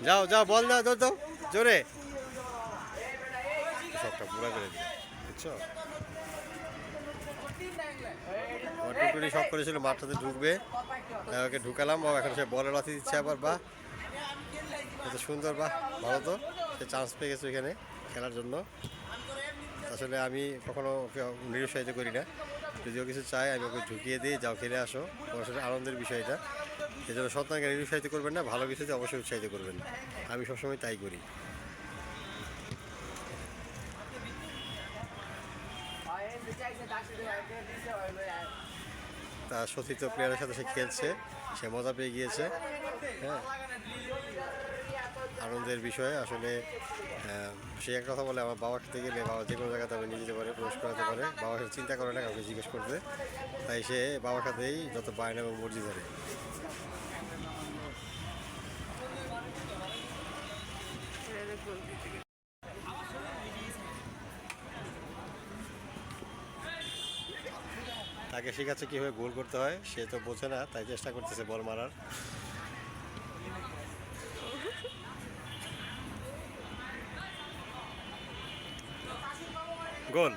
যাও যাও, বল দাও, দৌড় দাও জোরে। সবটা পুরা করে দিল, বুঝছো? আমার টুকটুকি শখ করেছিল মাঠটাতে ঢুকবে, ওকে ঢুকালাম। বাবা এখন সে বলে লাথি দিচ্ছে আবার। বাহ, এত সুন্দর, বাহ ভালো তো। সে চান্স পেয়ে গেছে এখানে খেলার জন্য। আসলে আমি কখনো ওকে নিরুৎসাহিত করি না, যদিও কিছু চাই আমি ওকে ঢুকিয়ে দিই, যাও খেলে আসো। ওর আসলে আনন্দের বিষয় এটা। এই জন্য সন্তানকে নিরুৎসাহিত করবেন না, ভালো কিছুতে অবশ্যই উৎসাহিত করবেন। আমি সবসময় তাই করি। তার সতীর্থ প্লেয়ারের সাথে সে খেলছে, সে মজা পেয়ে গিয়েছে। হ্যাঁ, আনন্দের বিষয় আসলে। সে এক কথা বলে, আমার বাবার সাথে গেলে বাবা যে কোনো জায়গাতে আমি নিয়ে যেতে পারে, প্রবেশ করাতে পারে। বাবার সাথে চিন্তা করে না কাউকে জিজ্ঞেস করতে। তাই সে বাবার সাথেই যত বায়না এবং মর্জি ধরে। তাকে শেখাচ্ছে কীভাবে গোল করতে হয়, সে তো বোঝে না, তাই চেষ্টা করতেছে বল মারার। গোল।